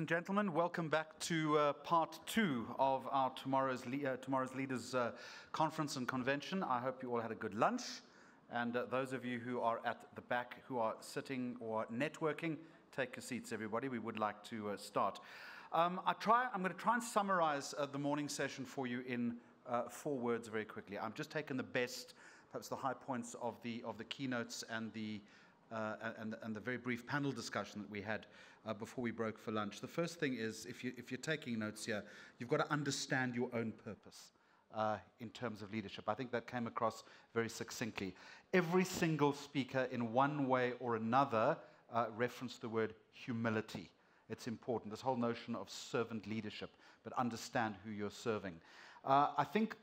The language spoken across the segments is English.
and gentlemen, welcome back to part 2 of our Tomorrow's Leaders Conference and Convention. I hope you all had a good lunch, and those of you who are at the back who are sitting or networking, take your seats, everybody. We would like to start. I'm going to try and summarize the morning session for you in 4 words very quickly. I've just taken the best, perhaps the high points of the keynotes and the very brief panel discussion that we had before we broke for lunch. The first thing is, if you're taking notes here, you've got to understand your own purpose in terms of leadership. I think that came across very succinctly. Every single speaker, in one way or another, referenced the word humility. It's important, this whole notion of servant leadership, but understand who you're serving. I think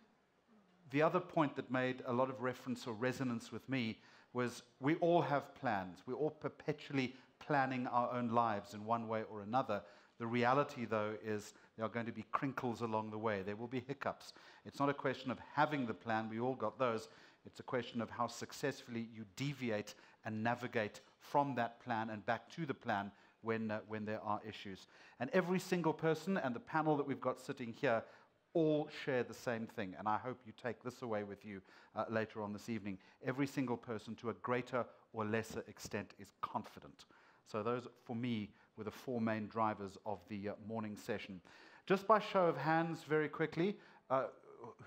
the other point that made a lot of reference or resonance with me was we all have plans. We're all perpetually planning our own lives in one way or another. The reality, though, is there are going to be crinkles along the way. There will be hiccups. It's not a question of having the plan. We all got those. It's a question of how successfully you deviate and navigate from that plan and back to the plan when there are issues. And every single person and the panel that we've got sitting here all share the same thing, and I hope you take this away with you later on this evening. Every single person, to a greater or lesser extent, is confident. So those, for me, were the 4 main drivers of the morning session. Just by show of hands, very quickly,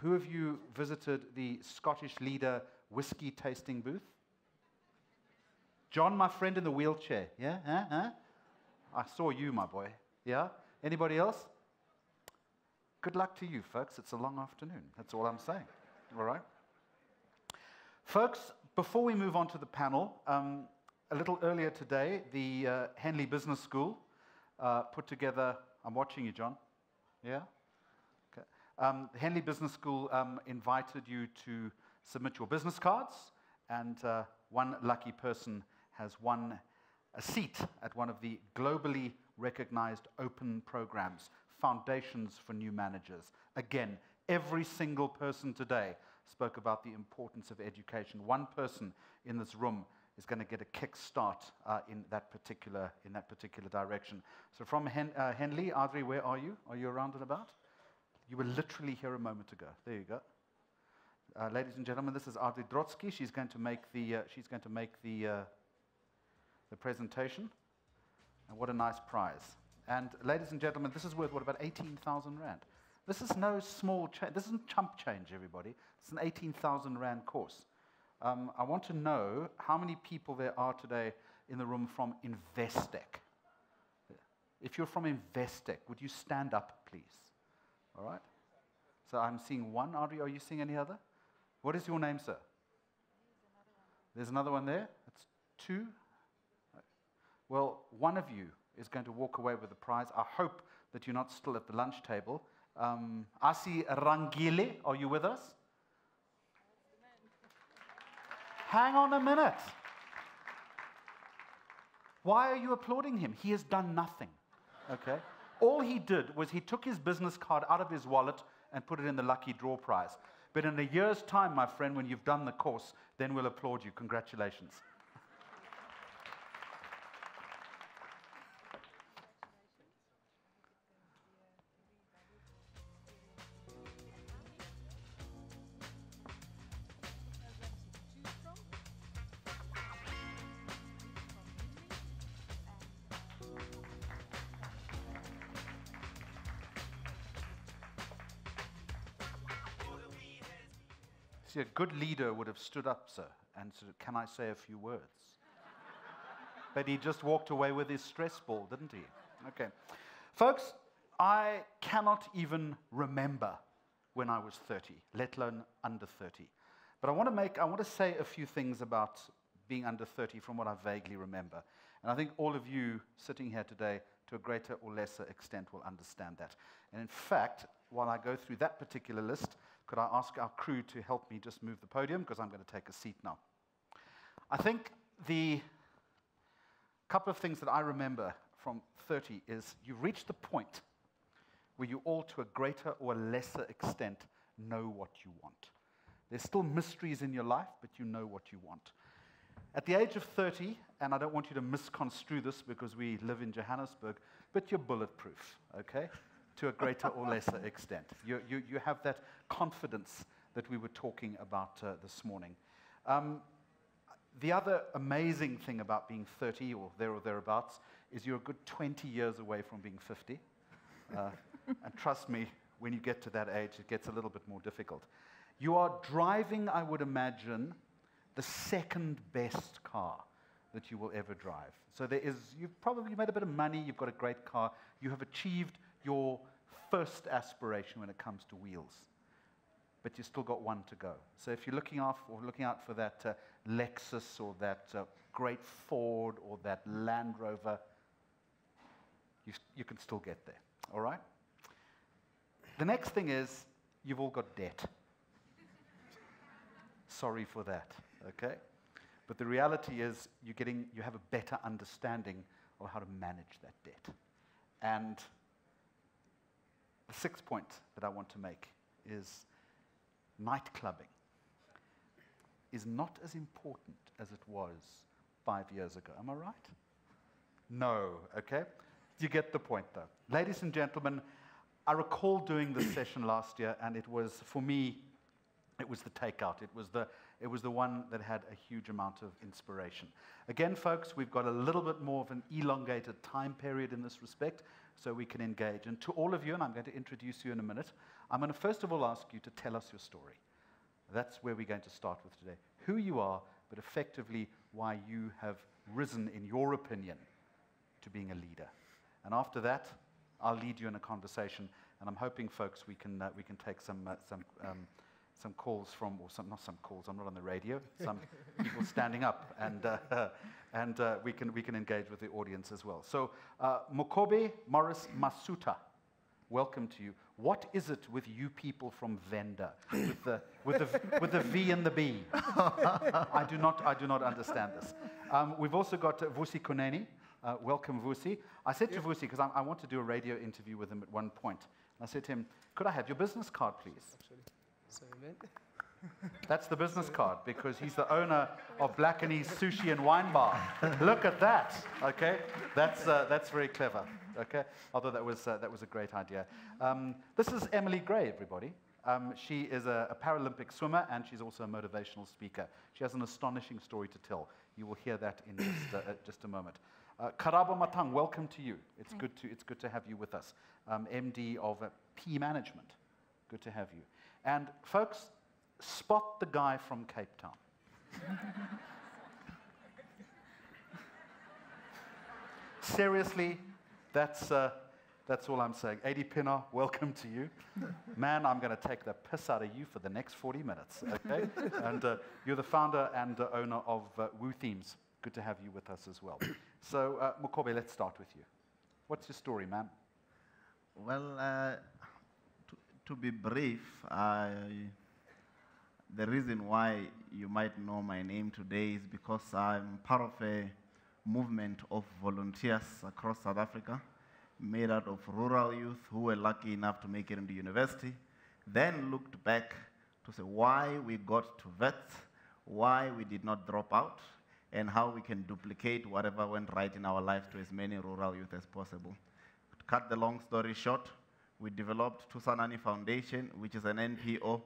who of you visited the Scottish Leader whiskey tasting booth? John, my friend in the wheelchair, yeah? Huh? I saw you, my boy, yeah? Anybody else? Good luck to you, folks. It's a long afternoon. That's all I'm saying. All right? Folks, before we move on to the panel, a little earlier today, the Henley Business School put together... I'm watching you, John. Yeah? Okay. The Henley Business School invited you to submit your business cards, and one lucky person has won a seat at one of the globally recognized open programs, Foundations for New Managers. Again, every single person today spoke about the importance of education. One person in this room is going to get a kickstart in that particular direction. So from Henley, Adii, where are you? Are you around and about? You were literally here a moment ago. There you go. Ladies and gentlemen, this is Adii Drotsky. She's going to make the presentation. And what a nice prize. And ladies and gentlemen, this is worth, what, about 18,000 Rand? This is no small change. This isn't chump change, everybody. It's an 18,000 Rand course. I want to know how many people there are today in the room from Investec. If you're from Investec, would you stand up, please? All right? So I'm seeing one. Adii, are you seeing any other? What is your name, sir? There's another one there. That's 2. Well, one of you is going to walk away with the prize. I hope that you're not still at the lunch table. Asi Rangile, are you with us? Hang on a minute. Why are you applauding him? He has done nothing. Okay? All he did was he took his business card out of his wallet and put it in the lucky draw prize. But in a year's time, my friend, when you've done the course, then we'll applaud you. Congratulations. See, a good leader would have stood up, sir, and said, "Can I say a few words?" But he just walked away with his stress ball, didn't he? Okay. Folks, I cannot even remember when I was 30, let alone under 30. But I want to say a few things about being under 30 from what I vaguely remember. And I think all of you sitting here today, to a greater or lesser extent, will understand that. And in fact, while I go through that particular list, could I ask our crew to help me just move the podium, because I'm going to take a seat now. I think the couple of things that I remember from 30 is you've reached the point where you all, to a greater or lesser extent, know what you want. There's still mysteries in your life, but you know what you want. At the age of 30, and I don't want you to misconstrue this because we live in Johannesburg, but you're bulletproof, okay, to a greater or lesser extent. You have that confidence that we were talking about this morning. The other amazing thing about being 30 or thereabouts is you're a good 20 years away from being 50. And trust me, when you get to that age, it gets a little bit more difficult. You are driving, I would imagine, the second best car that you will ever drive. So you've probably made a bit of money, you've got a great car, you have achieved your first aspiration when it comes to wheels. But you've still got one to go. So if you're looking out for that Lexus or that great Ford or that Land Rover, you can still get there, all right? The next thing is, you've all got debt. Sorry for that, okay? But the reality is, you have a better understanding of how to manage that debt. And the sixth point that I want to make is night clubbing is not as important as it was 5 years ago. Am I right? No, okay? You get the point, though. Ladies and gentlemen, I recall doing this session last year, and it was, for me, it was the takeout. It was the one that had a huge amount of inspiration. Again, folks, we've got a little bit more of an elongated time period in this respect, so we can engage. And to all of you, and I'm going to introduce you in a minute, I'm going to first of all ask you to tell us your story. That's where we're going to start with today. Who you are, but effectively why you have risen, in your opinion, to being a leader. And after that, I'll lead you in a conversation, and I'm hoping, folks, we can take some calls from, or not some calls. I'm not on the radio. Some people standing up, and we can engage with the audience as well. So, Mukovhe Morris Masutha, welcome to you. What is it with you people from Venda with the V and the B? I do not understand this. We've also got Vusi Kunene. Welcome, Vusi. I said to Vusi, because I want to do a radio interview with him at one point. And I said to him, could I have your business card, please? That's the business card, because he's the owner of Blackanese Sushi and Wine Bar. Look at that, okay? That's very clever, okay? Although that was a great idea. This is Emily Gray, everybody. She is a Paralympic swimmer, and she's also a motivational speaker. She has an astonishing story to tell. You will hear that in just a moment. Karabo Mathang, welcome to you. It's good to have you with us. MD of PManagement. Good to have you. And folks, spot the guy from Cape Town. Seriously, that's all I'm saying. Adii Pienaar, welcome to you. Man, I'm going to take the piss out of you for the next 40 minutes, okay? And you're the founder and owner of WooThemes. Good to have you with us as well. So, Mukovhe, let's start with you. What's your story, man? Well, to be brief, the reason why you might know my name today is because I'm part of a movement of volunteers across South Africa, made out of rural youth who were lucky enough to make it into university, then looked back to say why we got to vets, why we did not drop out, and how we can duplicate whatever went right in our life to as many rural youth as possible. To cut the long story short, we developed Thusanani Foundation, which is an NPO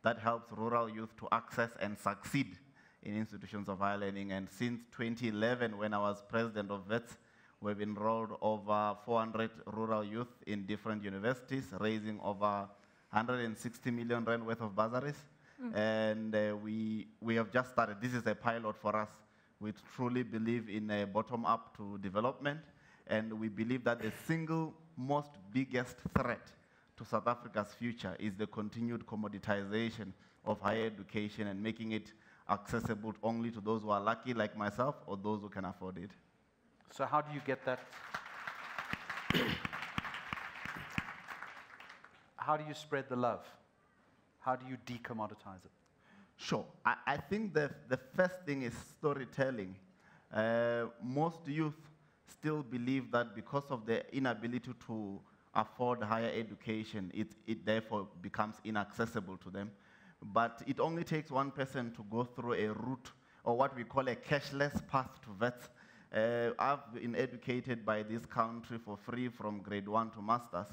that helps rural youth to access and succeed in institutions of higher learning. And since 2011, when I was president of VETS, we've enrolled over 400 rural youth in different universities, raising over 160 million rand worth of bursaries. And we have just started. This is a pilot for us. We truly believe in a bottom-up to development, and we believe that the single most biggest threat to South Africa's future is the continued commoditization of higher education and making it accessible only to those who are lucky, like myself, or those who can afford it. So how do you get that? How do you spread the love? How do you decommoditize it? Sure. I think the first thing is storytelling. Most youth still believe that because of their inability to afford higher education, it therefore becomes inaccessible to them. But it only takes one person to go through a route, or what we call a cashless path to vets, I've been educated by this country for free from grade 1 to masters,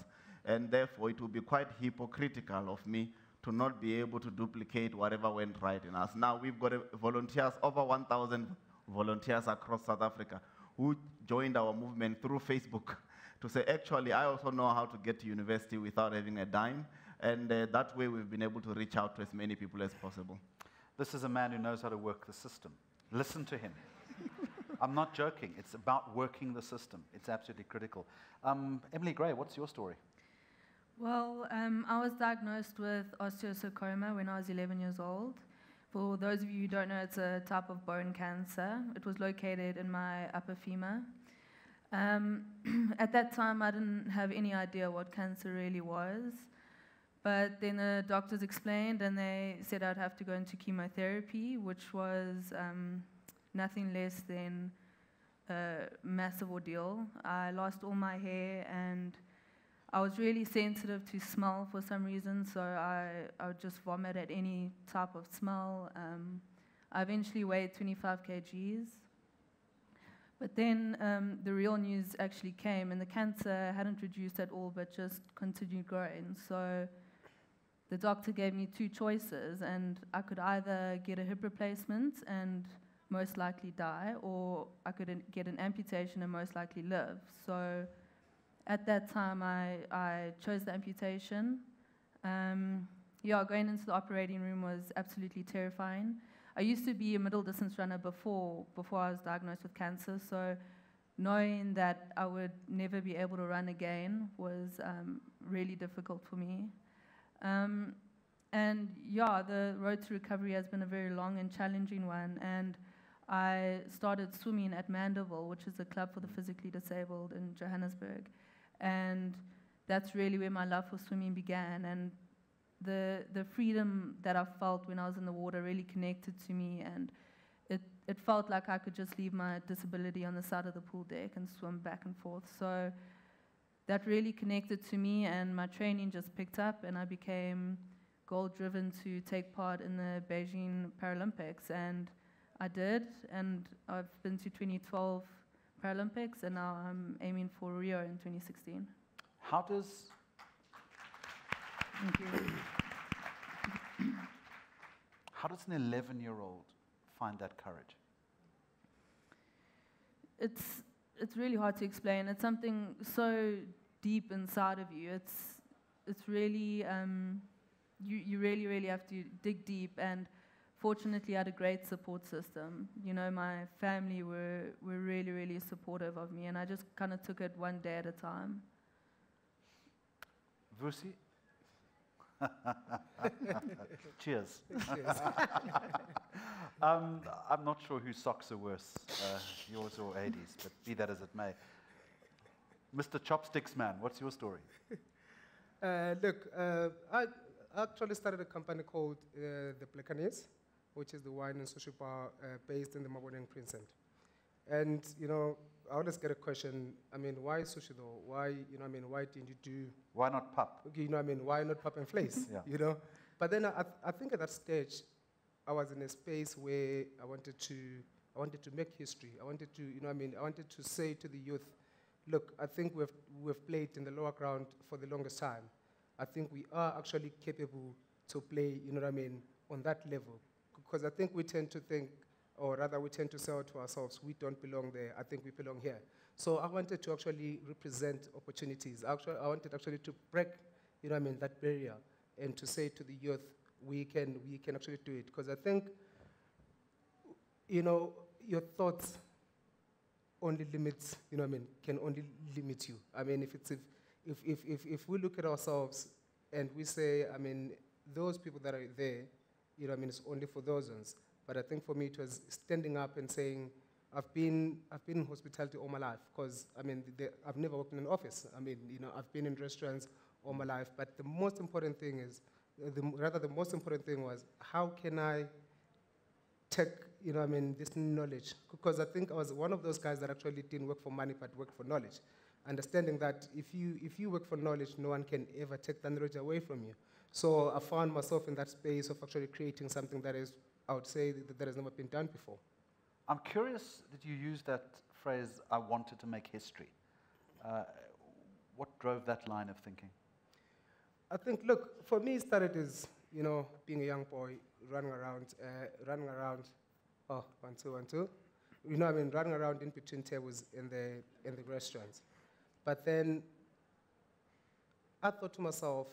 and therefore it will be quite hypocritical of me to not be able to duplicate whatever went right in us. Now we've got volunteers, over 1,000 volunteers across South Africa who joined our movement through Facebook to say, actually, I also know how to get to university without having a dime, and that way we've been able to reach out to as many people as possible. This is a man who knows how to work the system. Listen to him. I'm not joking. It's about working the system. It's absolutely critical. Emily Gray, what's your story? Well, I was diagnosed with osteosarcoma when I was 11 years old. For those of you who don't know, it's a type of bone cancer. It was located in my upper femur. At that time, I didn't have any idea what cancer really was. But then the doctors explained, and they said I'd have to go into chemotherapy, which was nothing less than a massive ordeal. I lost all my hair, and I was really sensitive to smell for some reason, so I would just vomit at any type of smell. I eventually weighed 25 kgs. But then the real news actually came, and the cancer hadn't reduced at all, but just continued growing. So the doctor gave me two choices, and I could either get a hip replacement and most likely die, or I could get an amputation and most likely live. So at that time, I chose the amputation. Going into the operating room was absolutely terrifying. I used to be a middle distance runner before I was diagnosed with cancer, so knowing that I would never be able to run again was really difficult for me. The road to recovery has been a very long and challenging one, and I started swimming at Mandeville, which is a club for the physically disabled in Johannesburg. And that's really where my love for swimming began. And the freedom that I felt when I was in the water really connected to me, and it felt like I could just leave my disability on the side of the pool deck and swim back and forth. So that really connected to me, and my training just picked up, and I became goal-driven to take part in the Beijing Paralympics. And I did, and I've been to 2012 Paralympics, and now I'm aiming for Rio in 2016. How does... Thank you. How does an 11-year-old find that courage? It's really hard to explain. It's something so deep inside of you. It's really you really have to dig deep. And fortunately, I had a great support system. You know, my family were really supportive of me, and I just kind of took it one day at a time. Vusi? Cheers. I'm not sure whose socks are worse, yours or Adii's, but be that as it may. Mr. Chopsticks Man, what's your story? I actually started a company called the Blackanese, which is the wine and sushi bar based in the Maboneng Precinct. And, you know, I always get a question, I mean, why sushi though? Why, you know, I mean, why didn't you do... Why not pup? Okay, you know, I mean, why not pup and flace, Yeah. you know? But then I think at that stage, I was in a space where I wanted to make history. I wanted to, you know, I mean, I wanted to say to the youth, look, I think we've played in the lower ground for the longest time. I think we are actually capable to play, you know what I mean, on that level. Because I think we tend to think, or rather we tend to say to ourselves, we don't belong there, I think we belong here. So I wanted to actually represent opportunities. I wanted actually to break, you know what I mean, that barrier, and to say to the youth, we can actually do it. Because I think, you know, your thoughts only limits, you know what I mean, can only limit you. I mean, if we look at ourselves and we say, I mean, those people that are there, you know what I mean, it's only for those ones. But I think for me, it was standing up and saying, I've been in hospitality all my life, because, I mean, I've never worked in an office. I mean, you know, I've been in restaurants all my life. But the most important thing is, the most important thing was, how can I take, you know, I mean, this knowledge? Because I think I was one of those guys that actually didn't work for money, but worked for knowledge. Understanding that if you work for knowledge, no one can ever take that knowledge away from you. So I found myself in that space of actually creating something that is, I would say, that has never been done before. I'm curious that you use that phrase, I wanted to make history. What drove that line of thinking? I think, look, for me, it started as, being a young boy, running around, oh, 1, 2, 1, 2. Running around in between tables in the restaurants. But then I thought to myself,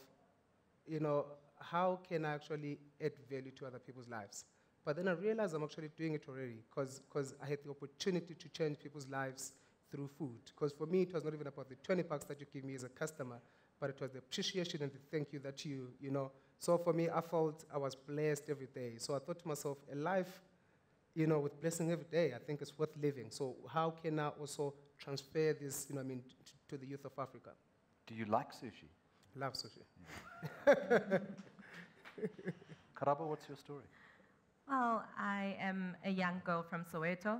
how can I actually add value to other people's lives? But then I realized I'm actually doing it already because I had the opportunity to change people's lives through food. Because for me, it was not even about the 20 bucks that you give me as a customer, but it was the appreciation and the thank you that you. So for me, I felt I was blessed every day. So I thought to myself, a life, with blessing every day, I think it's worth living. So how can I also transfer this, to the youth of Africa? Do you like sushi? Love sushi. Yeah. Karabo, what's your story? Well, I am a young girl from Soweto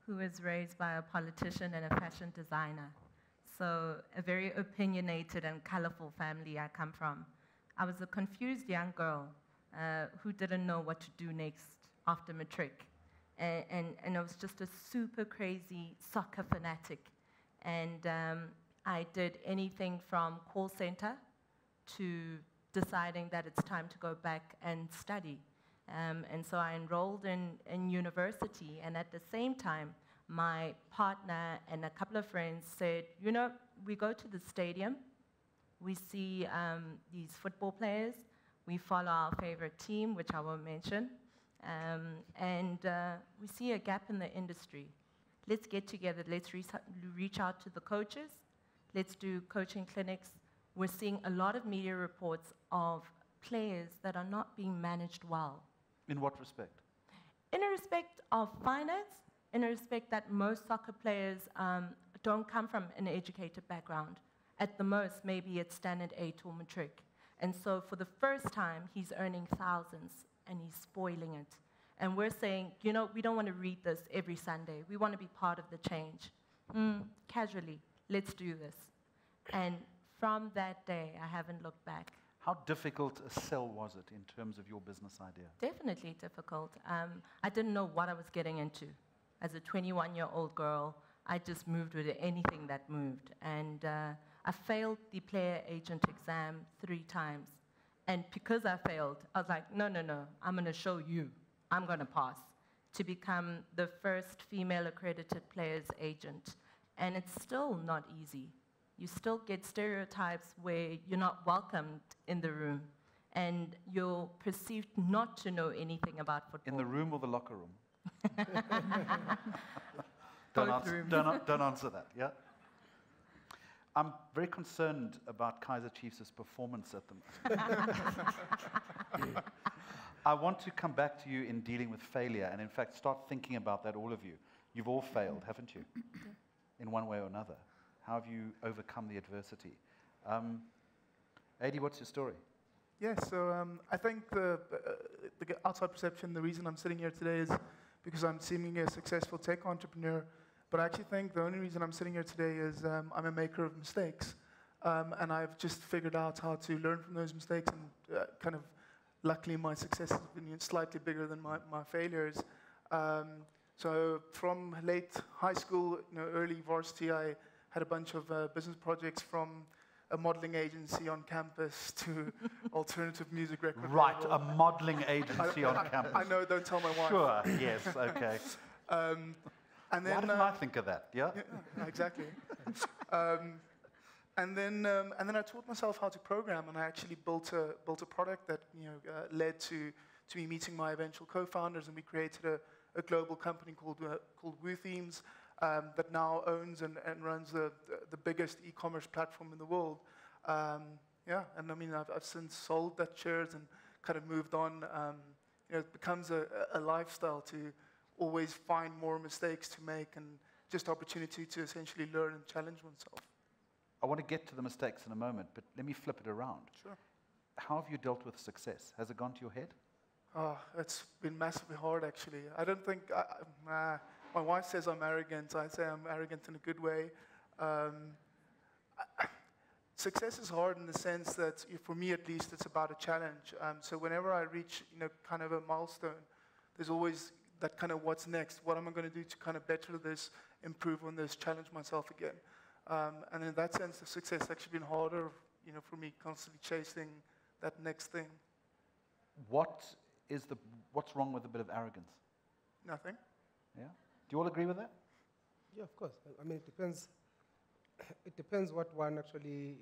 who was raised by a politician and a fashion designer. So a very opinionated and colorful family I come from. I was a confused young girl who didn't know what to do next after matric. And I was just a super crazy soccer fanatic. And I did anything from call center to deciding that it's time to go back and study. And so I enrolled in university, and at the same time, my partner and a couple of friends said, we go to the stadium, we see these football players, we follow our favorite team, which I won't mention, and we see a gap in the industry. Let's get together, let's reach out to the coaches, let's do coaching clinics. We're seeing a lot of media reports of players that are not being managed well. In what respect? In a respect of finance, in a respect that most soccer players don't come from an educated background. At the most, maybe it's standard 8 or matric. And so for the first time, he's earning thousands and he's spoiling it. And we're saying, we don't want to read this every Sunday. We want to be part of the change. Casually, let's do this. And from that day, I haven't looked back. How difficult a sell was it in terms of your business idea? Definitely difficult. I didn't know what I was getting into. As a 21-year-old girl, I just moved with anything that moved. And I failed the player agent exam 3 times. And because I failed, I was like, no, I'm going to show you. I'm going to pass to become the first female accredited players agent. And it's still not easy. You still get stereotypes where you're not welcomed in the room and you're perceived not to know anything about football. In the room or the locker room? Both rooms. Don't answer that, yeah? I'm very concerned about Kaizer Chiefs' performance at the moment. I want to come back to you in dealing with failure and in fact start thinking about that, all of you. You've all failed, haven't you? In one way or another. How have you overcome the adversity? Adii, what's your story? Yeah, so I think the outside perception, the reason I'm sitting here today is because I'm seemingly a successful tech entrepreneur. But I actually think the only reason I'm sitting here today is I'm a maker of mistakes. And I've just figured out how to learn from those mistakes. And kind of, luckily, my success has been slightly bigger than my failures. So from late high school, early varsity, I had a bunch of business projects from a modeling agency on campus to alternative music record Right, label. a modeling agency on campus. I know, don't tell my wife. Sure, yes, okay. And then, Why didn't I think of that, yeah? Yeah, exactly. And then I taught myself how to program, and I actually built a product that led to me meeting my eventual co-founders, and we created a global company called WooThemes, that now owns and runs the biggest e-commerce platform in the world. Yeah, and I mean, I've since sold that shares and kind of moved on. It becomes a lifestyle to always find more mistakes to make and just opportunity to essentially learn and challenge oneself. I want to get to the mistakes in a moment, but let me flip it around. Sure. How have you dealt with success? Has it gone to your head? Oh, it's been massively hard, actually. I don't think... my wife says I'm arrogant. I say I'm arrogant in a good way. Success is hard in the sense that, for me at least, it's about a challenge. So whenever I reach, kind of a milestone, there's always that kind of what's next. What am I going to do to kind of better this, improve on this, challenge myself again? And in that sense, the success has actually been harder, for me, constantly chasing that next thing. What's wrong with a bit of arrogance? Nothing. Yeah? Do you all agree with that? Yeah, of course. I mean, it depends. It depends what one actually,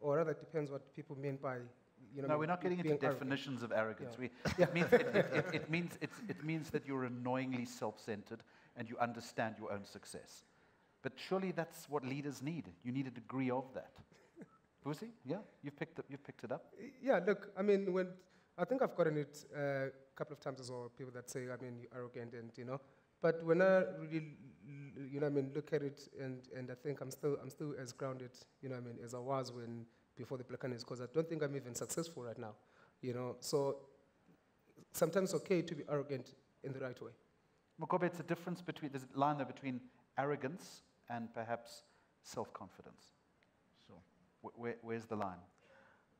or rather, it depends what people mean by, No, we're not getting into being definitions of arrogance. Yeah. It means that you're annoyingly self-centered and you understand your own success. But surely that's what leaders need. You need a degree of that. Vusi, yeah, you've picked it up. Yeah, look, I mean, I think I've gotten it a couple of times as well. People that say, you're arrogant, and But when I really, look at it, and I think I'm still as grounded, as I was before the Blackanese, because I don't think I'm even successful right now, So sometimes it's okay to be arrogant in the right way. Mukovhe, it's a difference there's a line there between arrogance and perhaps self-confidence. Where's the line?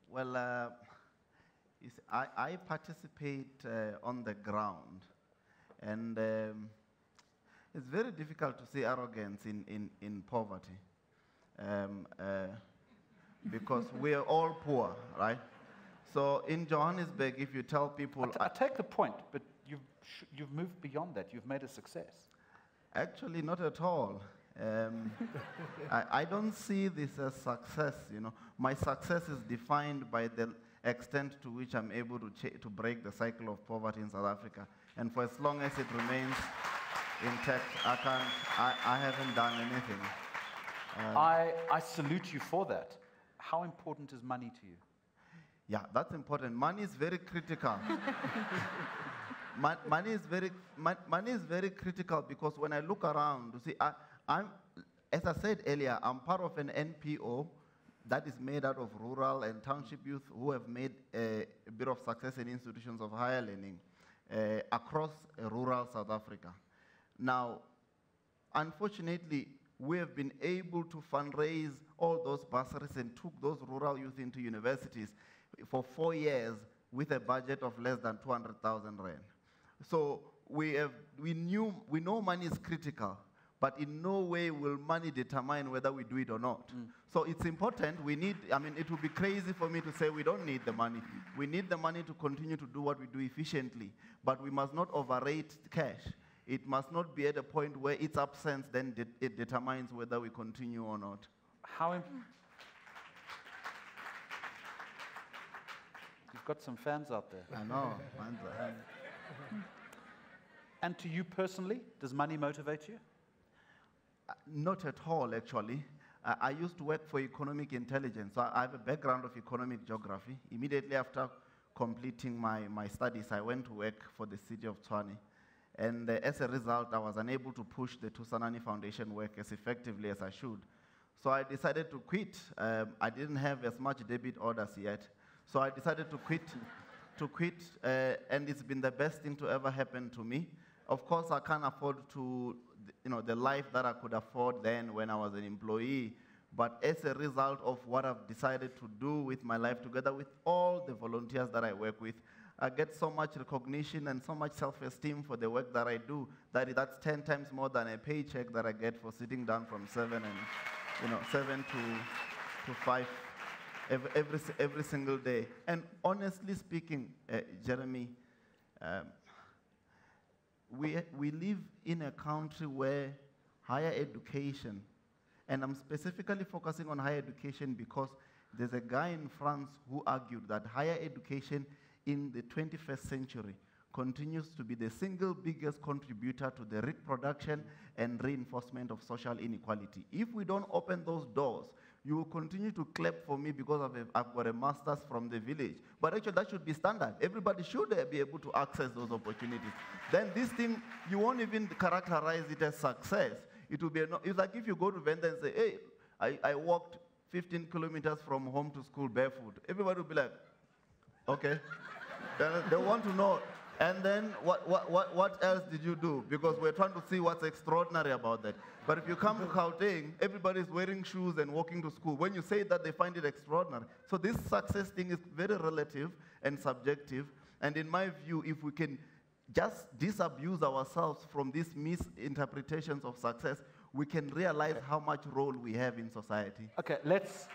Well, you see, I participate on the ground, and it's very difficult to see arrogance in poverty, because we are all poor, right? So in Johannesburg, if you tell people... I take the point, but you've moved beyond that. You've made a success. Actually, not at all. I don't see this as success, My success is defined by the extent to which I'm able to break the cycle of poverty in South Africa. And for as long as it remains intact, I haven't done anything. I salute you for that. How important is money to you? Yeah, that's important. Money is very critical. Money is very critical, because when I look around, you see, as I said earlier, I'm part of an NPO that is made out of rural and township youth who have made a bit of success in institutions of higher learning across rural South Africa. Now, unfortunately, we have been able to fundraise all those bursaries and took those rural youth into universities for 4 years with a budget of less than 200,000 rand. So we know money is critical, but in no way will money determine whether we do it or not. So it's important. It would be crazy for me to say we don't need the money. We need the money to continue to do what we do efficiently, but we must not overrate cash. It must not be at a point where its absence then it determines whether we continue or not. You've got some fans out there. I know. Fans are... And to you personally, does money motivate you? Not at all, actually. I used to work for economic intelligence. So I have a background of economic geography. Immediately after completing my studies, I went to work for the city of Tshwane. And as a result, I was unable to push the Thusanani Foundation work as effectively as I should. So I decided to quit. I didn't have as much debit orders yet. So I decided to quit, and it's been the best thing to ever happen to me. Of course, I can't afford the life that I could afford then when I was an employee. But as a result of what I've decided to do with my life, together with all the volunteers that I work with, I get so much recognition and so much self-esteem for the work that I do that's 10 times more than a paycheck that I get for sitting down from 7 to 5 every single day. And honestly speaking, Jeremy, we live in a country where higher education, and I'm specifically focusing on higher education because there's a guy in France who argued that higher education in the 21st century continues to be the single biggest contributor to the reproduction and reinforcement of social inequality. If we don't open those doors, you will continue to clap for me because I've got a master's from the village. But actually, that should be standard. Everybody should be able to access those opportunities. Then this thing, you won't even characterize it as success. It will be it's like if you go to Venda and say, hey, I walked 15 kilometers from home to school barefoot. Everybody will be like, okay. They want to know. And then what else did you do? Because we're trying to see what's extraordinary about that. But if you come to Gauteng, everybody's wearing shoes and walking to school. When you say that, they find it extraordinary. So this success thing is very relative and subjective. And in my view, if we can just disabuse ourselves from these misinterpretations of success, we can realize how much role we have in society. Okay, let's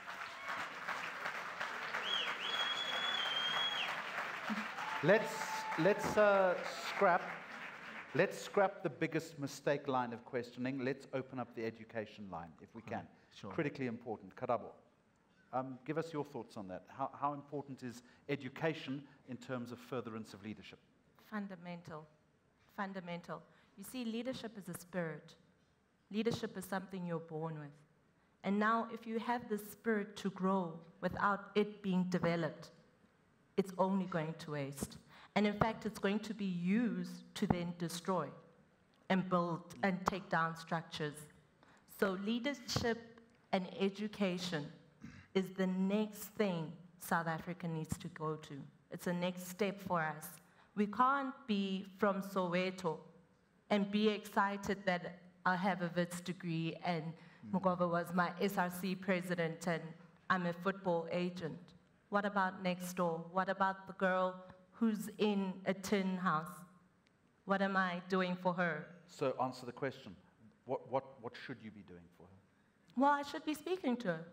scrap the biggest mistake line of questioning. Let's open up the education line, if we can. Sure. Critically important. Karabo, give us your thoughts on that. How important is education in terms of furtherance of leadership? Fundamental. Fundamental. You see, leadership is a spirit. Leadership is something you're born with. And now, if you have the spirit to grow without it being developed, it's only going to waste. And in fact, it's going to be used to then destroy and build and take down structures. So leadership and education is the next thing South Africa needs to go to. It's the next step for us. We can't be from Soweto and be excited that I have a Wits degree and Mukovhe was my SRC president and I'm a football agent. What about next door? What about the girl who's in a tin house? What am I doing for her? So answer the question. What should you be doing for her? Well, I should be speaking to her.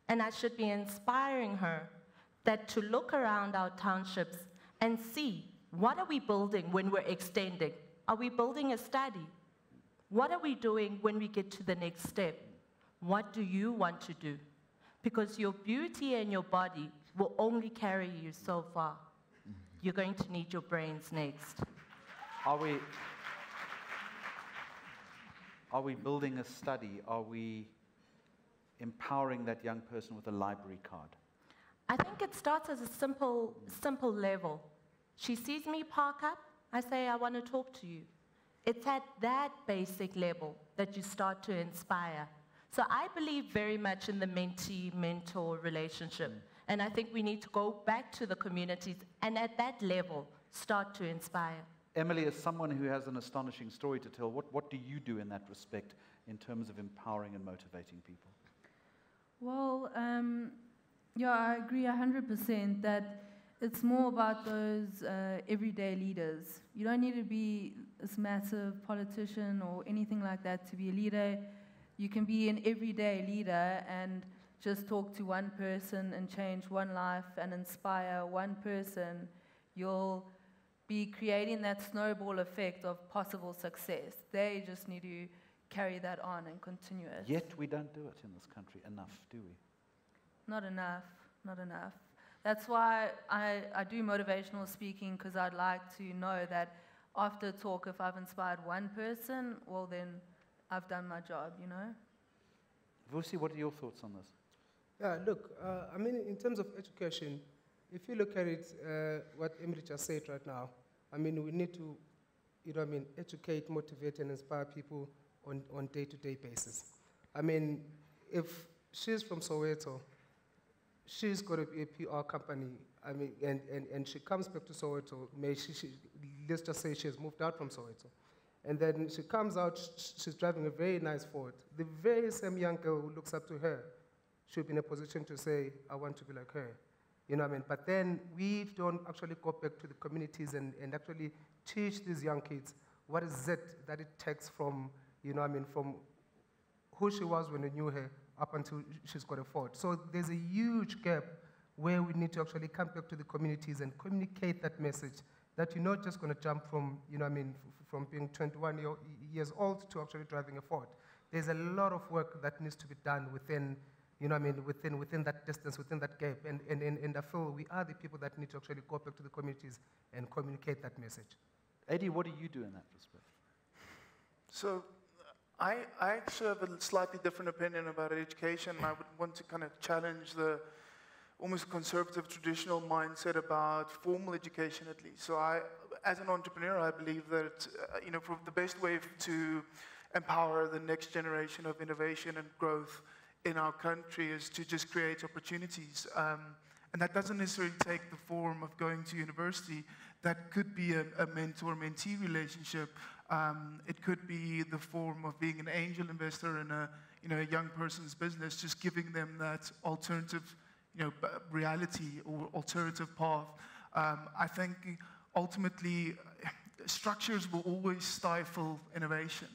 And I should be inspiring her that to look around our townships and see, what are we building when we're extending? Are we building a study? What are we doing when we get to the next step? What do you want to do? Because your beauty and your body will only carry you so far. You're going to need your brains next. Are we building a study? Are we empowering that young person with a library card? I think it starts as a simple level. She sees me park up, I say, I want to talk to you. It's at that basic level that you start to inspire. So I believe very much in the mentee-mentor relationship. And I think we need to go back to the communities and at that level, start to inspire. Emily, as someone who has an astonishing story to tell, what do you do in that respect in terms of empowering and motivating people? Well, yeah, I agree 100% that it's more about those everyday leaders. You don't need to be this massive politician or anything like that to be a leader. You can be an everyday leader and just talk to one person and change one life and inspire one person. You'll be creating that snowball effect of possible success. They just need to carry that on and continue it. Yet we don't do it in this country enough, do we? Not enough, not enough. That's why I do motivational speaking, because I'd like to know that after a talk, if I've inspired one person, well then I've done my job, you know? Vusi, what are your thoughts on this? Yeah, look, I mean, in terms of education, if you look at it, what Emily just said right now, I mean, we need to, you know what I mean, educate, motivate, and inspire people on day-to-day basis. I mean, if she's from Soweto, she's got a PR company, I mean, and she comes back to Soweto, let's just say she has moved out from Soweto. And then she comes out, she's driving a very nice Ford. The very same young girl who looks up to her should be in a position to say, I want to be like her. You know what I mean? But then we don't actually go back to the communities and actually teach these young kids what is it that it takes from, you know what I mean, from who she was when we knew her up until she's got a Ford. So there's a huge gap where we need to actually come back to the communities and communicate that message that you're not just going to jump from, you know what I mean, from being 21 years old to actually driving a Ford. There's a lot of work that needs to be done within, you know what I mean, within that distance, within that gap. And I feel we are the people that need to actually go back to the communities and communicate that message. Adii, what do you do in that respect? So I actually have a slightly different opinion about education. I would want to kind of challenge the almost conservative traditional mindset about formal education, at least. So as an entrepreneur, I believe that you know, the best way to empower the next generation of innovation and growth in our country is to just create opportunities. And that doesn't necessarily take the form of going to university. That could be a mentor-mentee relationship. It could be the form of being an angel investor in a young person's business, just giving them that alternative reality or alternative path. I think ultimately structures will always stifle innovation.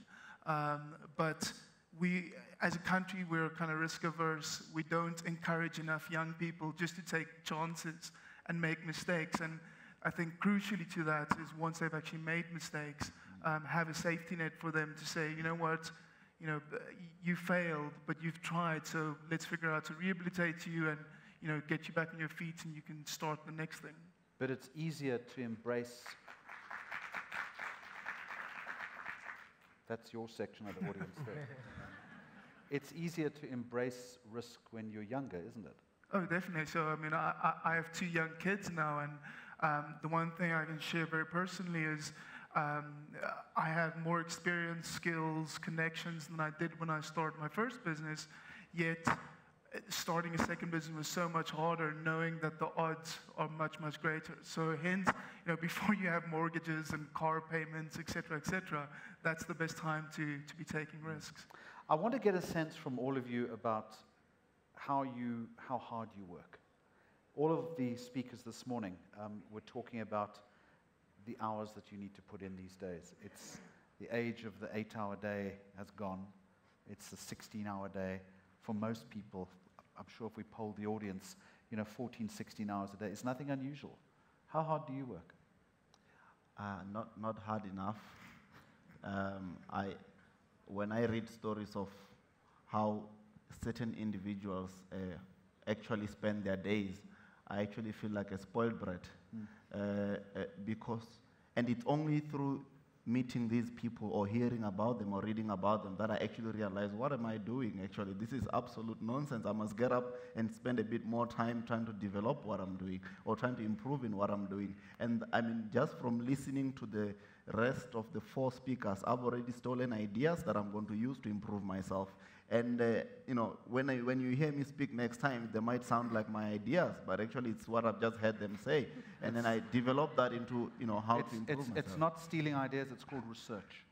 But we, as a country, we're kind of risk averse. We don't encourage enough young people just to take chances and make mistakes. And I think crucially to that is once they've actually made mistakes, have a safety net for them to say, you know what, you failed, but you've tried, so let's figure out how to rehabilitate you and, get you back on your feet and you can start the next thing. But it's easier to embrace. That's your section of the audience there. It's easier to embrace risk when you're younger, isn't it? Oh, definitely. So, I mean, I have 2 young kids now, and the one thing I can share very personally is I have more experience, skills, connections than I did when I started my first business, yet starting a second business was so much harder, knowing that the odds are much, much greater. So hence, before you have mortgages and car payments, et cetera, that's the best time to be taking risks. I want to get a sense from all of you about how hard you work. All of the speakers this morning were talking about the hours that you need to put in these days. It's the age of the 8-hour day has gone. It's the 16-hour day. For most people, I'm sure if we polled the audience, 14, 16 hours a day is nothing unusual. How hard do you work? Not hard enough. When I read stories of how certain individuals actually spend their days, I actually feel like a spoiled brat. And it's only through meeting these people or hearing about them or reading about them that I actually realize, what am I doing actually? This is absolute nonsense. I must get up and spend a bit more time trying to develop what I'm doing or trying to improve in what I'm doing. And I mean, just from listening to the rest of the 4 speakers, I've already stolen ideas that I'm going to use to improve myself. And when you hear me speak next time, they might sound like my ideas, but actually it's what I've just heard them say. And then I develop that into how to improve myself. It's not stealing ideas; it's called research.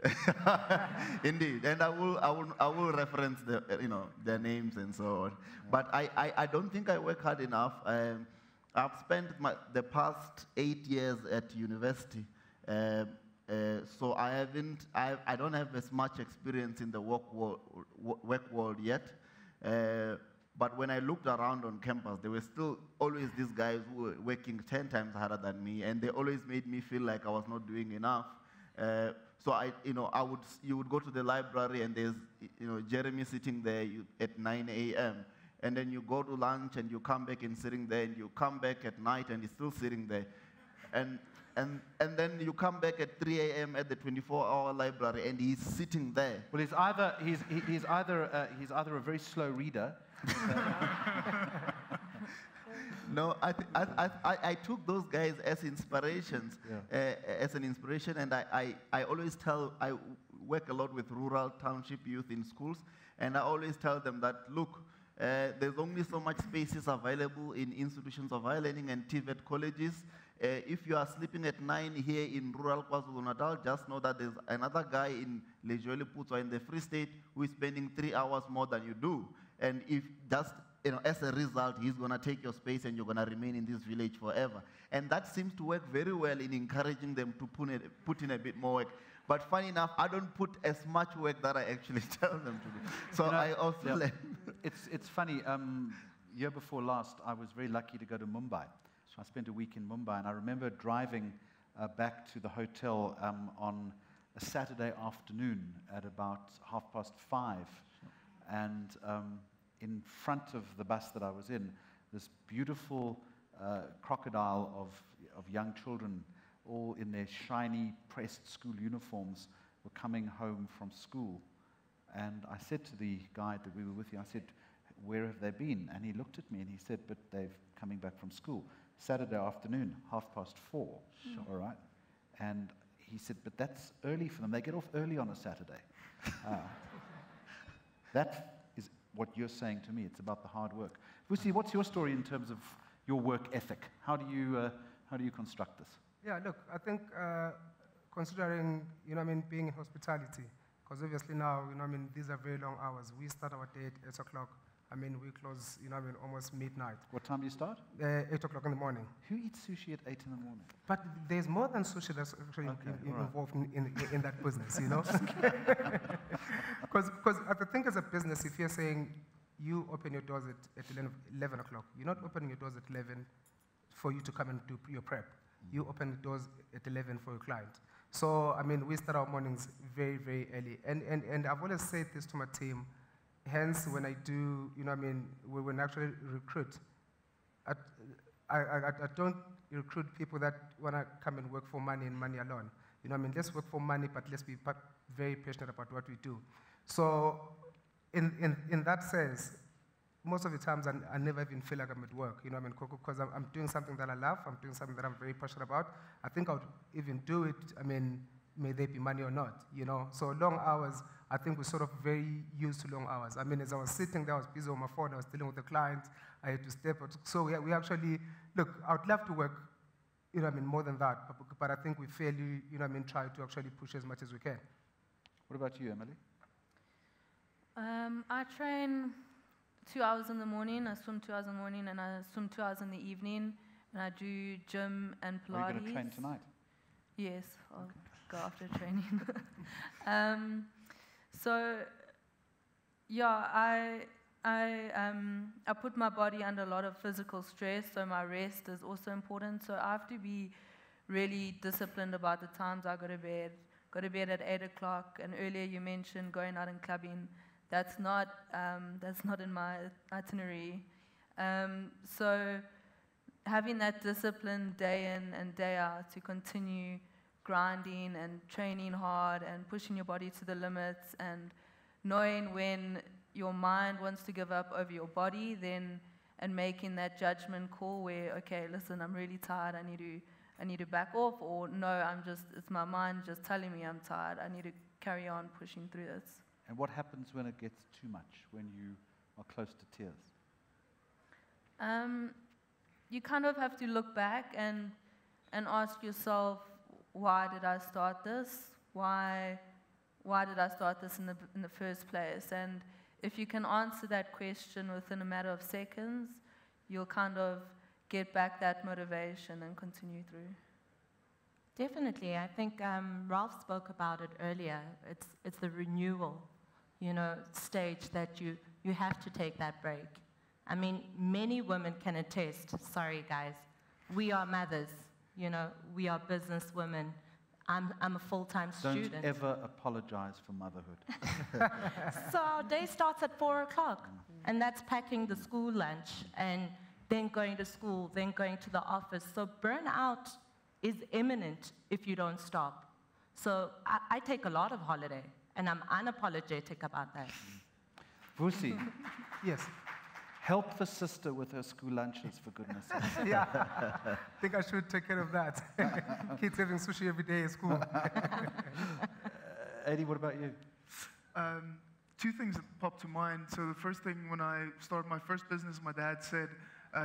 Indeed, and I will reference their names and so on. But I don't think I work hard enough. I've spent the past 8 years at university. So I don't have as much experience in the work world yet. But when I looked around on campus, there were still always these guys who were working 10 times harder than me, and they always made me feel like I was not doing enough. So you would go to the library, and there's Jeremy sitting there at 9 a.m. And then you go to lunch, and you come back and sitting there, and you come back at night, and he's still sitting there, and then you come back at 3 a.m. at the 24-hour library, and he's sitting there. Well, he's either a very slow reader. No, I took those guys as inspirations, as an inspiration, and I always I work a lot with rural township youth in schools, and I always tell them that, look, there's only so much spaces available in institutions of higher learning and TVET colleges. If you are sleeping at 9 here in rural KwaZulu-Natal, just know that there's another guy in Lejoleputs or in the Free State who is spending 3 hours more than you do. And if just, as a result, he's going to take your space and you're going to remain in this village forever. And that seems to work very well in encouraging them to put in a bit more work. But funny enough, I don't put as much work that I actually tell them to do. So I also learn. It's funny. Year before last, I was very lucky to go to Mumbai. So I spent a week in Mumbai, and I remember driving back to the hotel on a Saturday afternoon at about 5:30. And in front of the bus that I was in, this beautiful crocodile of young children, all in their shiny pressed school uniforms, were coming home from school. And I said to the guide that we were with, I said, "Where have they been?" And he looked at me and he said, "But they're coming back from school. Saturday afternoon, 4:30. Sure. All right." And he said, "But that's early for them. They get off early on a Saturday." That is what you're saying to me. It's about the hard work. Vusi, what's your story in terms of your work ethic? How do you construct this? Yeah, look, I think considering, being in hospitality, because obviously now, these are very long hours. We start our day at 8 o'clock, I mean, we close, almost midnight. What time do you start? 8 o'clock in the morning. Who eats sushi at 8 in the morning? But there's more than sushi that's actually involved in that business, Because I think as a business, if you're saying you open your doors at 11 o'clock, you're not opening your doors at 11 for you to come and do your prep. You open the doors at 11 for your client. So, I mean, we start our mornings very, very early. And I've always said this to my team. Hence, when I do, when I actually recruit, I don't recruit people that want to come and work for money and money alone. Let's work for money, but let's be very passionate about what we do. So, in that sense, most of the times I never even feel like I'm at work, because I'm doing something that I love, I'm doing something that I'm very passionate about. I think I would even do it, may there be money or not, So long hours, I think we're sort of very used to long hours. As I was sitting there, I was busy on my phone, I was dealing with the client, I had to step out. So we actually, look, I would love to work, more than that, but I think we fairly, try to actually push as much as we can. What about you, Emily? I train 2 hours in the morning, I swim 2 hours in the morning, and I swim 2 hours in the evening, and I do gym and Pilates. Are you going to train tonight? Yes, I'll go after training. So, yeah, I put my body under a lot of physical stress, so my rest is also important. So I have to be really disciplined about the times I go to bed. Go to bed at 8 o'clock, and earlier you mentioned going out and clubbing. That's not in my itinerary. So having that discipline day in and day out to continue grinding and training hard and pushing your body to the limits and knowing when your mind wants to give up over your body, and making that judgment call where, okay, listen, I'm really tired, I need to back off, or no, it's my mind just telling me I'm tired, I need to carry on pushing through this. And what happens when it gets too much, when you are close to tears? You kind of have to look back and ask yourself, why did I start this? Why did I start this in the first place? And if you can answer that question within a matter of seconds, you'll kind of get back that motivation and continue through. Definitely. I think Ralph spoke about it earlier. It's the renewal, stage that you have to take that break. Many women can attest. Sorry, guys. We are mothers. We are business women. I'm a full-time student. Don't ever apologize for motherhood. So our day starts at 4 o'clock, and that's packing the school lunch, and then going to school, then going to the office. So burnout is imminent if you don't stop. So I take a lot of holiday, and I'm unapologetic about that. Vusi, Yes. help the sister with her school lunches, for goodness sake. Yeah, I think I should take care of that. Kids having sushi every day at school. Adii, what about you? Two things that popped to mind. So the first thing, when I started my first business, my dad said,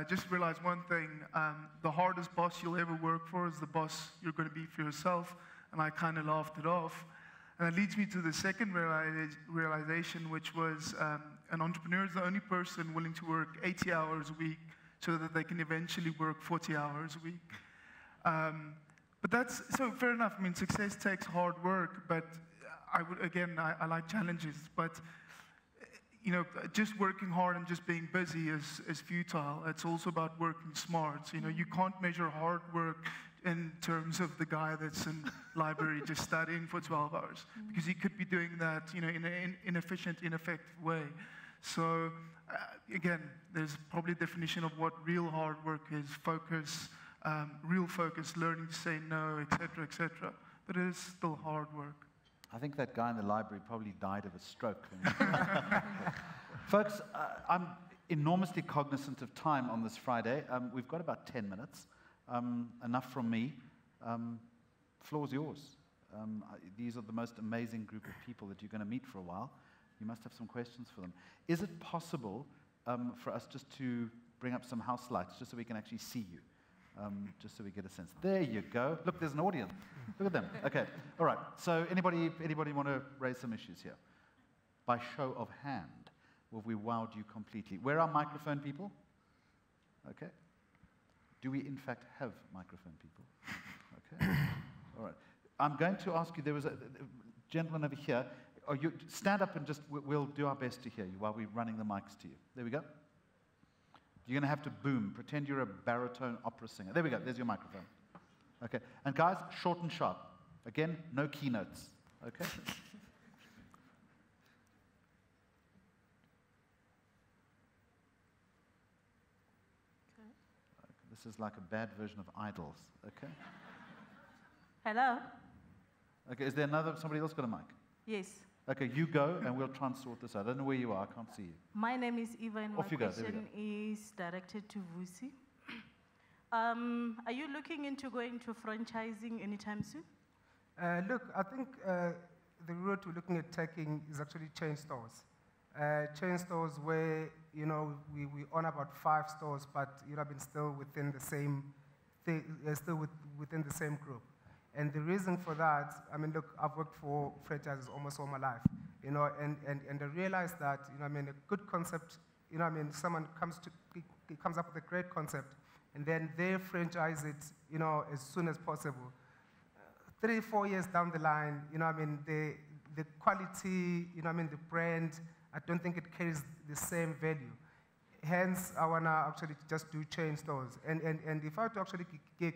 just realize one thing, the hardest boss you'll ever work for is the boss you're going to be for yourself. And I kind of laughed it off. And that leads me to the second realization, which was an entrepreneur is the only person willing to work 80 hours a week so that they can eventually work 40 hours a week. But that's, so fair enough. Success takes hard work, but I like challenges. But, just working hard and just being busy is futile. It's also about working smart. You can't measure hard work in terms of the guy that's in library just studying for 12 hours, because he could be doing that, in an inefficient, ineffective way. So, again, there's probably a definition of what real hard work is: focus, real focus, learning to say no, etc., etc. But it is still hard work. I think that guy in the library probably died of a stroke. Folks, I'm enormously cognizant of time on this Friday. We've got about 10 minutes. Enough from me. Floor's yours. These are the most amazing group of people that you're going to meet for a while. You must have some questions for them. Is it possible for us just to bring up some house lights, just so we can actually see you? Just so we get a sense. There you go. Look, there's an audience. Look at them. Okay. All right. So anybody want to raise some issues here? By show of hand. or have we wowed you completely? Where are microphone people? Okay. Do we in fact have microphone people? Okay. All right. I'm going to ask you, there was a gentleman over here. You stand up and just, we'll do our best to hear you while we're running the mics to you. There we go. You're going to have to boom. Pretend you're a baritone opera singer. There we go. There's your microphone. Okay. And guys, short and sharp. Again, no keynotes. Okay? This is like a bad version of Idols. Okay? Hello? Okay, is there somebody else got a mic? Yes. Okay, you go and we'll try and sort this out. I don't know where you are, I can't see you. My name is Eva and Off my you go, there we question is directed to Vusi. Are you looking into going to franchising anytime soon? Look, I think the route we're looking at taking is actually chain stores. Chain stores where, you know, we own about 5 stores, but, you know, been still within the same within the same group. And the reason for that, I mean, look, I've worked for franchises almost all my life, you know, and I realized that, you know, I mean, a good concept, you know, I mean, someone comes up with a great concept, and then they franchise it, you know, as soon as possible. 3-4 years down the line, you know, I mean, the quality, you know, I mean, the brand, I don't think it carries the same value. Hence, I want to actually just do chain stores. And if I were to actually give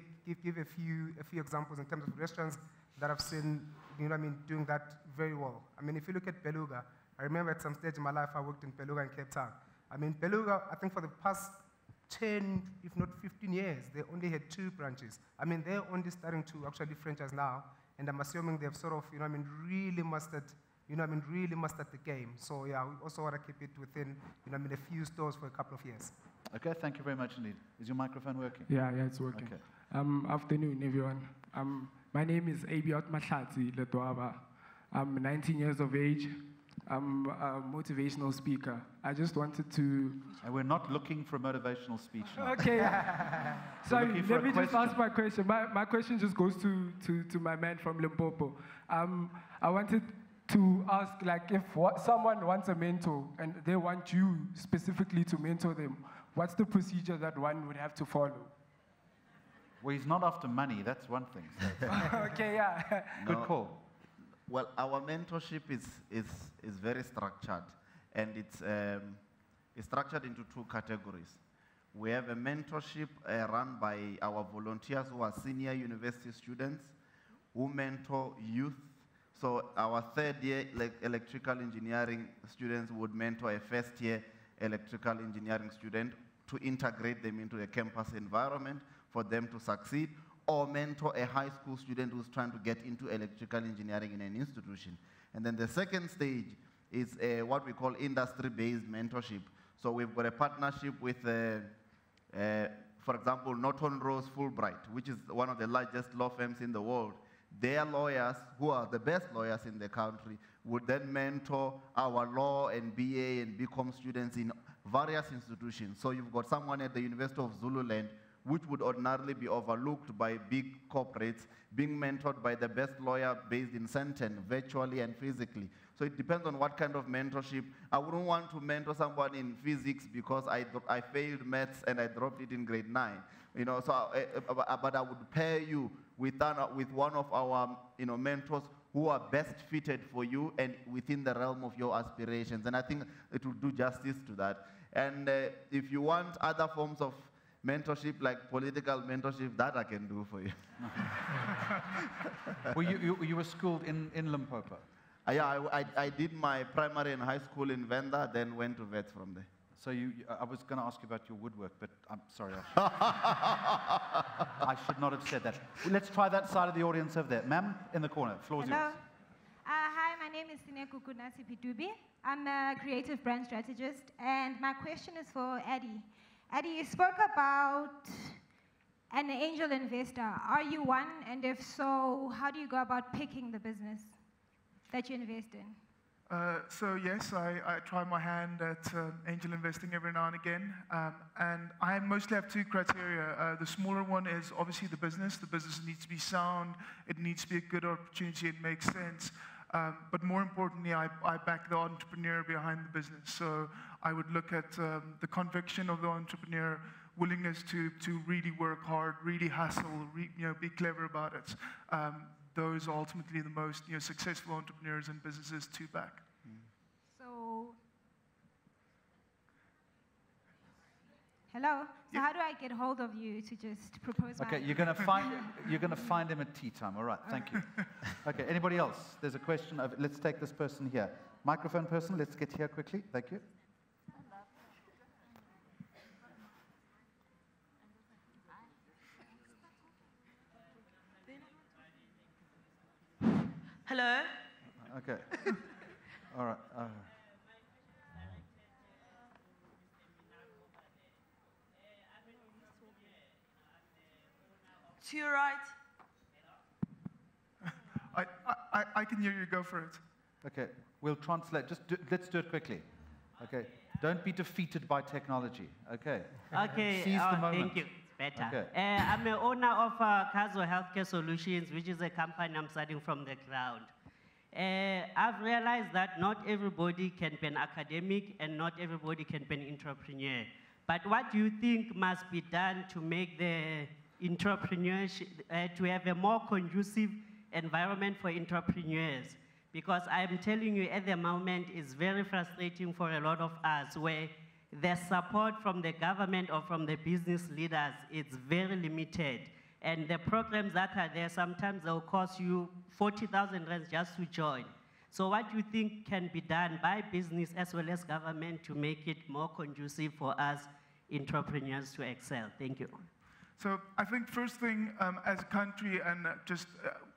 a few examples in terms of restaurants that I've seen, you know what I mean, doing that very well. I mean, if you look at Beluga, I remember at some stage in my life I worked in Beluga in Cape Town. I mean, Beluga, I think for the past 10, if not 15 years, they only had 2 branches. I mean, they're only starting to actually franchise now, and I'm assuming they've sort of, you know what I mean, really mastered the game. So yeah, we also want to keep it within, you know, I mean, a few stores for a couple of years. Okay, thank you very much indeed. Is your microphone working? Yeah, it's working. Okay. Afternoon, everyone. My name is Abiot Mahlatsi Letwaba. I'm 19 years of age. I'm a motivational speaker. I just wanted to... And we're not looking for a motivational speech now. Okay. Sorry, let me just ask my question. My question just goes to my man from Limpopo. I wanted to ask, like, if someone wants a mentor and they want you specifically to mentor them, what's the procedure that one would have to follow? Well, he's not after money, that's one thing. So. Okay, yeah. Good call. Well, our mentorship is very structured, and it's structured into 2 categories. We have a mentorship run by our volunteers who are senior university students who mentor youth. So our 3rd year electrical engineering students would mentor a 1st year electrical engineering student to integrate them into a campus environment for them to succeed, or mentor a high school student who's trying to get into electrical engineering in an institution. And then the 2nd stage is what we call industry-based mentorship. So we've got a partnership with, for example, Norton Rose Fulbright, which is one of the largest law firms in the world. Their lawyers, who are the best lawyers in the country, would then mentor our law and BA and BCom students in various institutions. So you've got someone at the University of Zululand, which would ordinarily be overlooked by big corporates, being mentored by the best lawyer based in Sandton, virtually and physically. So it depends on what kind of mentorship. I wouldn't want to mentor someone in physics because I failed maths and I dropped it in grade 9. You know, so but I would pair you with one of our, you know, mentors who are best fitted for you and within the realm of your aspirations. And I think it will do justice to that. And if you want other forms of mentorship, like political mentorship, that I can do for you. Well, you were schooled in Limpopo? Yeah, I did my primary and high school in Venda, then went to VET from there. So I was going to ask you about your woodwork, but I'm sorry. I should not have said that. Well, let's try that side of the audience over there. Ma'am, in the corner, floor's yours. Hi, my name is Sineku Kunasi Pitubi. I'm a creative brand strategist, and my question is for Adii. Adii, you spoke about an angel investor. Are you one? And if so, how do you go about picking the business that you invest in? So yes, I try my hand at angel investing every now and again, and I mostly have 2 criteria. The smaller one is obviously the business. The business needs to be sound. It needs to be a good opportunity. It makes sense. But more importantly, I back the entrepreneur behind the business. So I would look at the conviction of the entrepreneur, willingness to really work hard, really hustle, be clever about it. Those are ultimately the most successful entrepreneurs and businesses to back. So, hello. So how do I get hold of you to just propose? Okay, you're going to find him at tea time. All right, thank you. Okay, anybody else? There's a question. Let's take this person here. Microphone person. Let's get here quickly. Thank you. Hello. Okay. All right. To your right. I can hear you. Go for it. Okay, we'll translate. Let's do it quickly. Okay. Don't be defeated by technology. Okay. Okay. Seize the moment. Thank you. It's better. Okay. I'm the owner of Karabo Healthcare Solutions, which is a company I'm starting from the ground. I've realized that not everybody can be an academic and not everybody can be an entrepreneur. But what do you think must be done to make the entrepreneurship, to have a more conducive environment for entrepreneurs? Because I'm telling you, at the moment, it's very frustrating for a lot of us, where the support from the government or from the business leaders is very limited. And the programs that are there, sometimes they'll cost you 40,000 rands just to join. So what do you think can be done by business as well as government to make it more conducive for us entrepreneurs to excel? Thank you. So I think first thing, as a country and just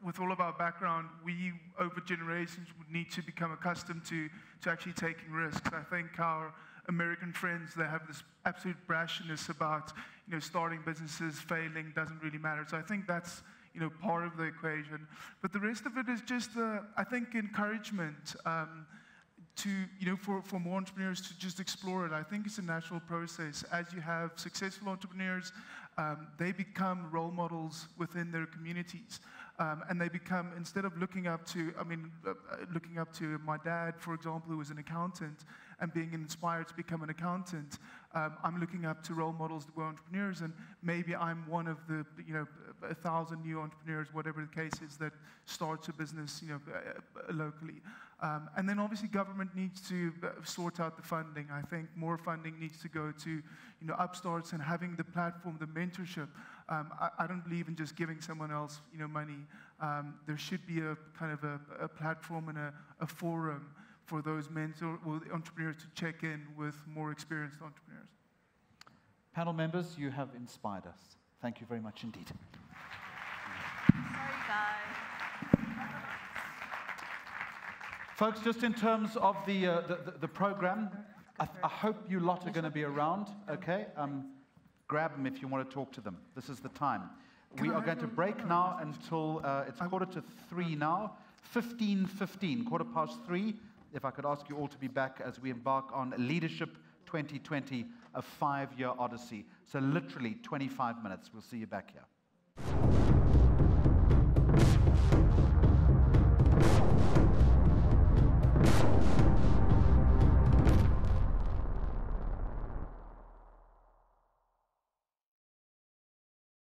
with all of our background, we over generations would need to become accustomed to actually taking risks. I think our American friends, they have this absolute brashness about starting businesses, failing, doesn't really matter. So I think that's part of the equation. But the rest of it is just, I think, encouragement for more entrepreneurs to just explore it. I think it's a natural process. As you have successful entrepreneurs, they become role models within their communities. And they become, instead of looking up to my dad, for example, who was an accountant, and being inspired to become an accountant, I'm looking up to role models that were entrepreneurs, and maybe I'm one of the 1,000 new entrepreneurs, whatever the case is, that starts a business locally. And then obviously government needs to sort out the funding. I think more funding needs to go to upstarts and having the platform, the mentorship. I don't believe in just giving someone else money. There should be a kind of a platform and a forum for those entrepreneurs to check in with more experienced entrepreneurs. Panel members, you have inspired us. Thank you very much indeed. Sorry, guys. Folks, just in terms of the program, I hope you lot are going to be around, okay? Grab them if you want to talk to them. This is the time. We are going to break now until, it's 2:45 now, 15:15, 3:15. If I could ask you all to be back as we embark on Leadership 2020, a 5-year odyssey. So literally 25 minutes. We'll see you back here.